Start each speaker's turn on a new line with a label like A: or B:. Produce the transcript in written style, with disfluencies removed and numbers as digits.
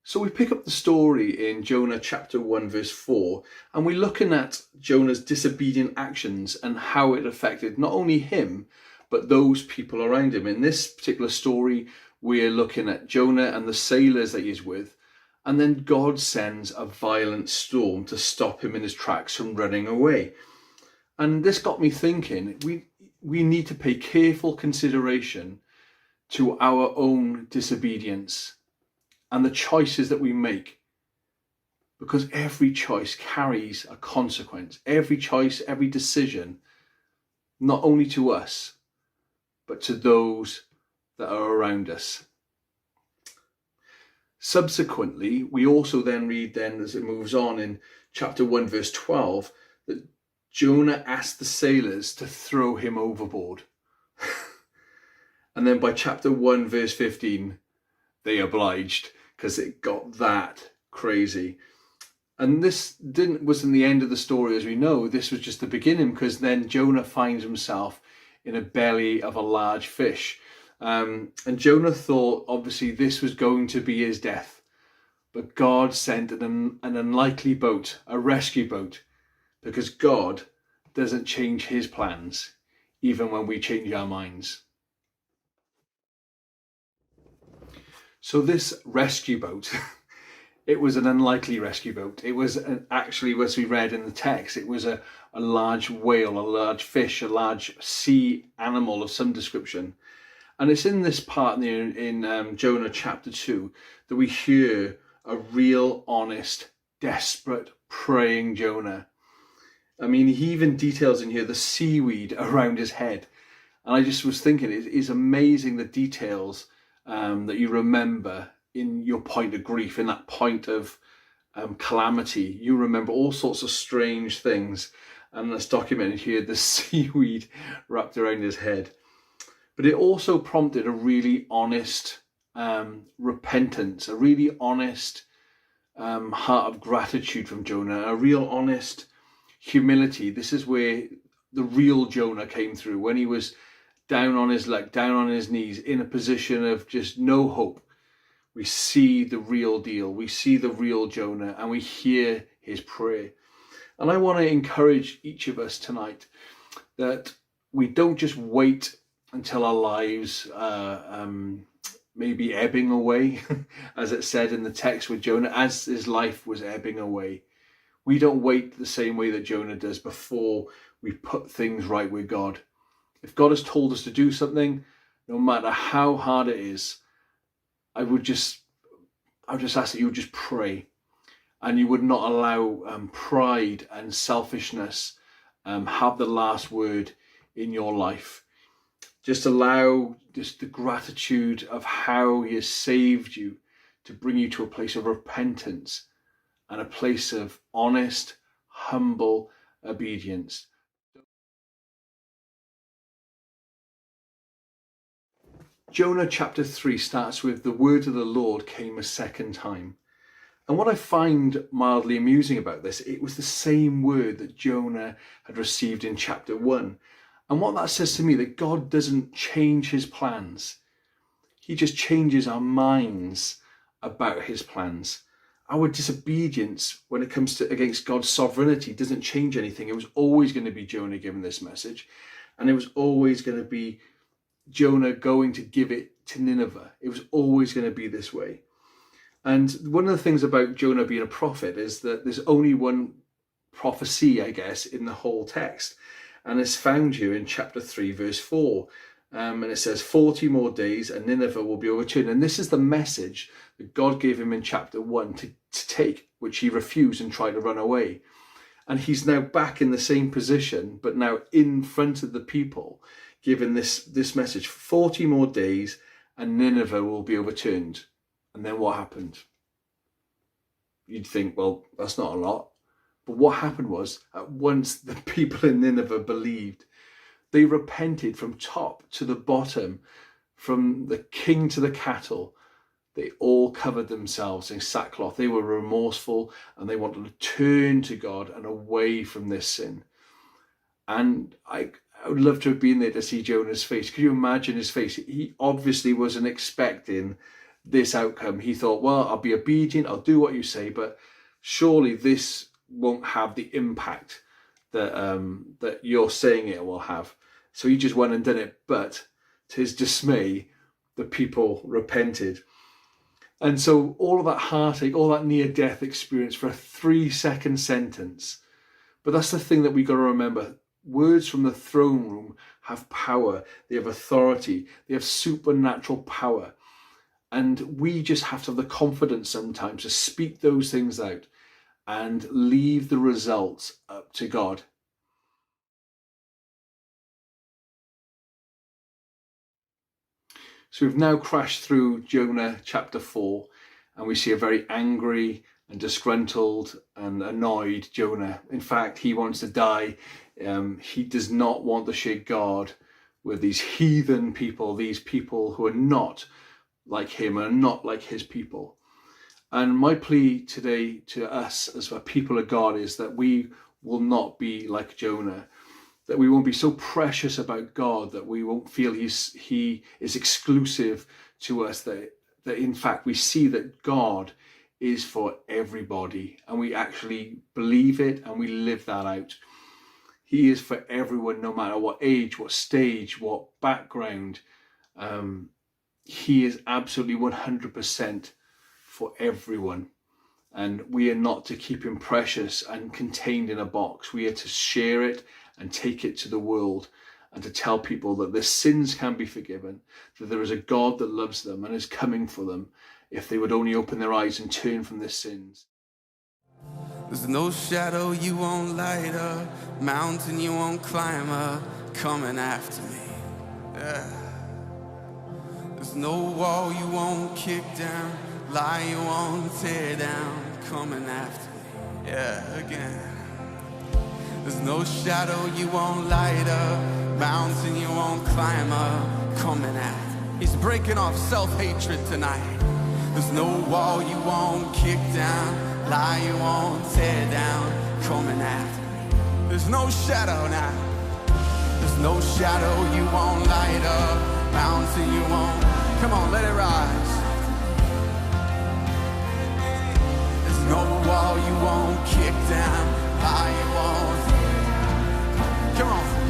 A: So we pick up the story in Jonah chapter 1 verse 4, and we're looking at Jonah's disobedient actions and how it affected not only him but those people around him. In this particular story, we're looking at Jonah and the sailors that he's with, and then God sends a violent storm to stop him in his tracks from running away. And this got me thinking, we need to pay careful consideration to our own disobedience and the choices that we make, because every choice carries a consequence. Every choice, every decision, not only to us, but to those that are around us. Subsequently, we also then read as it moves on in chapter 1 verse 12 that Jonah asked the sailors to throw him overboard. And then by chapter 1 verse 15, they obliged, because it got that crazy. And this wasn't the end of the story as we know. This was just the beginning, because then Jonah finds himself in a belly of a large fish. And Jonah thought obviously this was going to be his death. But God sent an unlikely boat, a rescue boat, because God doesn't change his plans, even when we change our minds. So this rescue boat, it was an unlikely rescue boat. It was actually, as we read in the text, it was a large whale, a large fish, a large sea animal of some description. And it's in this part in Jonah chapter 2 that we hear a real, honest, desperate, praying Jonah. I mean, he even details in here the seaweed around his head. And I just was thinking, it is amazing the details that you remember in your point of grief, in that point of calamity. You remember all sorts of strange things. And that's documented here, the seaweed wrapped around his head. But it also prompted a really honest repentance, a really honest heart of gratitude from Jonah, a real honest humility. This is where the real Jonah came through, when he was down on his luck, down on his knees, in a position of just no hope. We see the real deal. We see the real Jonah, and we hear his prayer. And I want to encourage each of us tonight that we don't just wait until our lives maybe ebbing away, as it said in the text with Jonah, as his life was ebbing away. We don't wait the same way that Jonah does before we put things right with God. If God has told us to do something, no matter how hard it is, I would just ask that you would just pray, and you would not allow pride and selfishness have the last word in your life. Just allow just the gratitude of how he has saved you to bring you to a place of repentance and a place of honest, humble obedience. Jonah chapter 3 starts with, the word of the Lord came a second time. And what I find mildly amusing about this, it was the same word that Jonah had received in chapter 1. And what that says to me, that God doesn't change his plans. He just changes our minds about his plans. Our disobedience when it comes to against God's sovereignty doesn't change anything. It was always going to be Jonah giving this message. And it was always going to be Jonah going to give it to Nineveh. It was always going to be this way. And one of the things about Jonah being a prophet is that there's only one prophecy, I guess, in the whole text. And it's found here in chapter 3, verse 4. And it says, 40 more days and Nineveh will be overturned. And this is the message that God gave him in chapter 1 to take, which he refused and tried to run away. And he's now back in the same position, but now in front of the people, given this message. 40 more days and Nineveh will be overturned. And then what happened? You'd think, well, that's not a lot. But what happened was, at once the people in Nineveh believed. They repented from top to the bottom, from the king to the cattle. They all covered themselves in sackcloth. They were remorseful and they wanted to turn to God and away from this sin. And I would love to have been there to see Jonah's face. Could you imagine his face? He obviously wasn't expecting this outcome. He thought, well, I'll be obedient, I'll do what you say, but surely this won't have the impact that that you're saying it will have. So he just went and did it. But to his dismay, the people repented. And so all of that heartache, all that near-death experience for a 3-second sentence. But that's the thing that we got to remember. Words from the throne room have power. They have authority. They have supernatural power. And we just have to have the confidence sometimes to speak those things out and leave the results up to God. So we've now crashed through Jonah chapter 4, and we see a very angry and disgruntled and annoyed Jonah. In fact, he wants to die. He does not want to share God with these heathen people, these people who are not like him and not like his people. And my plea today to us as a people of God is that we will not be like Jonah, that we won't be so precious about God that we won't feel he is exclusive to us, that in fact we see that God is for everybody, and we actually believe it and we live that out. He is for everyone, no matter what age, what stage, what background. He is absolutely 100% for everyone. And we are not to keep him precious and contained in a box. We are to share it and take it to the world, and to tell people that their sins can be forgiven, that there is a God that loves them and is coming for them if they would only open their eyes and turn from their sins.
B: There's no shadow you won't light up, mountain you won't climb up, coming after me. Yeah. There's no wall you won't kick down, lie you won't tear down, coming after me. Yeah, again. There's no shadow you won't light up, mountain you won't climb up, coming after me. He's breaking off self-hatred tonight. There's no wall you won't kick down, lie you won't tear down, coming after me. There's no shadow now. There's no shadow you won't light up, mountain you won't. Come on, let it rise. There's no wall you won't kick down, lie you won't. Come on.